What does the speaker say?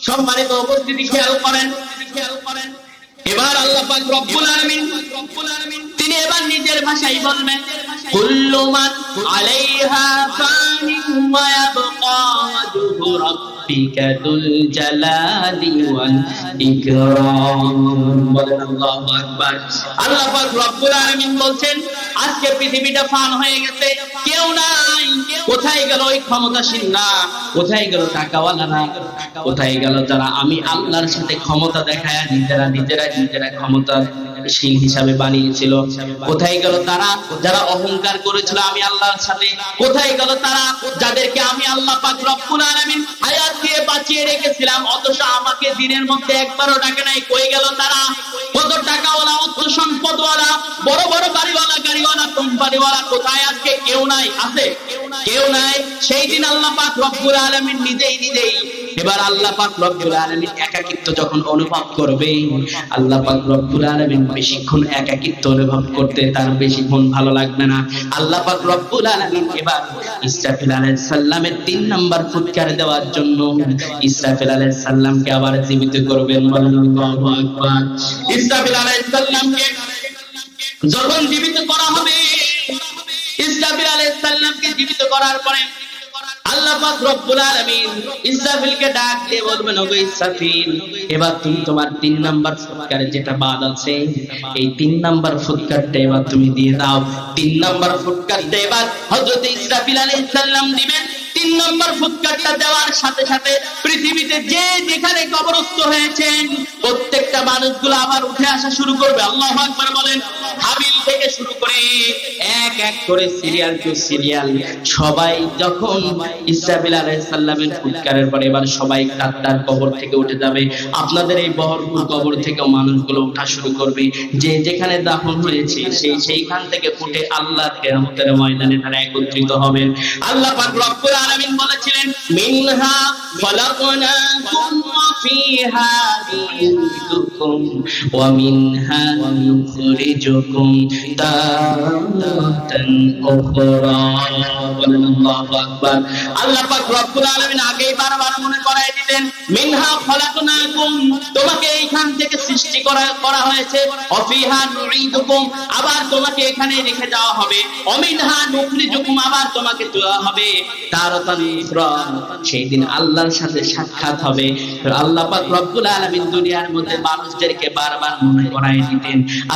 সম্মানিত উপস্থিতি, খেয়াল করেন। এবার আল্লাহ পাক রব্বুল আলামিন তিনি এবার নিজের ভাষায় বলবেন, কুল্লু মান আলাইহা ফানিন ওয়া ইয়াবকা ওয়াজহু রাব্বিকা যুল জালালি ওয়াল ইকরাম। বলেন আল্লাহু আকবার। আল্লাহ পাক রব্বুল আলামিন বলছেন, আজকে পৃথিবীটা ফান হয়ে গেছে, কেউ নাই। কোথায় গেল ওই ক্ষমতাশীল না? কোথায় গেল টাকাওয়ালা না? কোথায় গেল যারা আমি আল্লাহর সাথে ক্ষমতা দেখায় নিজেরা ক্ষমতাশীল হিসাবে বানিয়েছিল? কোথায় গেল তারা যারা অহংকার করেছিল আমি আল্লাহর সাথে? কোথায় গেল তারা যাদেরকে আমি আল্লাহ পাক রব্বুল আলামিন হায়াত দিয়ে বাঁচিয়ে রেখেছিলাম, অথচ আমাকে দিনের মধ্যে একবারও ডাকে নাই? কই গেল তারা? কত টাকাওয়ালা, অর্থ সম্পদওয়ালা, বড় বড় বাড়িওয়ালা, গাড়িওয়ালা, কোম্পানিওয়ালা, কোথায়? আজকে কেউ নাই। আছে? কেউ নাই। সেই দিন আল্লাহ পাক রব্বুল আলামিন নিজেই এবার আল্লাহ পাক রব্বুল আলামিন একাকিত্ব যখন অনুভব করবে, আল্লাহ পাক রব্বুল আলামিন বেশিক্ষণ একাকিত্ব অনুভব করতে তার বেশিক্ষণ ভালো লাগবে না। আল্লাহ পাক রব্বুল আলামিন এবার ইসরাফিল আলাইহিস সালামের 3 নাম্বার ফুৎকার দেওয়ার জন্য ইসরাফিল আলাইহিস সালামকে আবার জীবিত করবেন। আল্লাহু আকবার। ইসরাফিল আলাইহিস সালামকে যখন জীবিত করা হবে, ইসরাফিল আলাইহিস সালামকে জীবিত করার পরে আল্লাহ পাক রব্বুল আলামিন ইসরাফিলকে ডাক দিয়ে বলবেন, ওগো ইসরাফিল, এবার তুমি তোমার 3 নাম্বার ফুৎকারে যেটা বাদ আছে, এই 3 নাম্বার ফুৎকারটা এবার তুমি দিয়ে দাও। 3 নাম্বার ফুৎকারটা এবার হযরত ইসরাফিল আলাইহিস সালাম দিবেন। 3 নাম্বার ফুৎকারটা দেওয়ার সাথে সাথে পৃথিবীতে যে যেখানে কবরস্থ হয়েছেন প্রত্যেকটা মানুষগুলো আবার উঠে আসা শুরু করবে। আল্লাহু আকবার বলেন। হাবিল থেকে শুরু করে এক এক করে সিরিয়াল টু সিরিয়াল সবাই যখন ইসরাফিল আলাইহিস সালামের ফুৎকারের পরে এবার সবাই কাত্তার কবর থেকে উঠে যাবে। আপনাদের এই বহরপুর কবর থেকেও মানুষগুলো ওঠা শুরু করবে। যে যেখানে দাফন হয়েছে সেইখান থেকে উঠে আল্লাহর কিয়ামতের ময়দানে তারা একত্রিত হবেন। আল্লাহ পাক রব্বুল আলামিন বলেছিলেন, মিনহা খলাকনাকুম ওয়া ফিহা নুঈদুকুম ওয়া মিনহা নুখরিজুকুম তারাতান উখরা। আল্লাহু আকবার। আল্লাহ পাক রব্বুল আলামিন আগেই বারবার মনে করায় দিতেন, মিনহা খলাকনাকুম, তোমাকে এইখান থেকে সৃষ্টি করা হয়েছে, ওয়া ফিহা নুঈদুকুম, আবার তোমাকে এখানে রেখে যাওয়া হবে, ওয়া মিনহা নুখরিজুকুম, আবার তোমাকে তোলা হবে তারাতান উখরা। সেই দিন আল্লাহর সাথে সাক্ষাৎ হবে। আল্লাহ পাক রব্বুল আলামিন দুনিয়ার মধ্যে মানুষদেরকে বারবার মনে করায় দিতেন।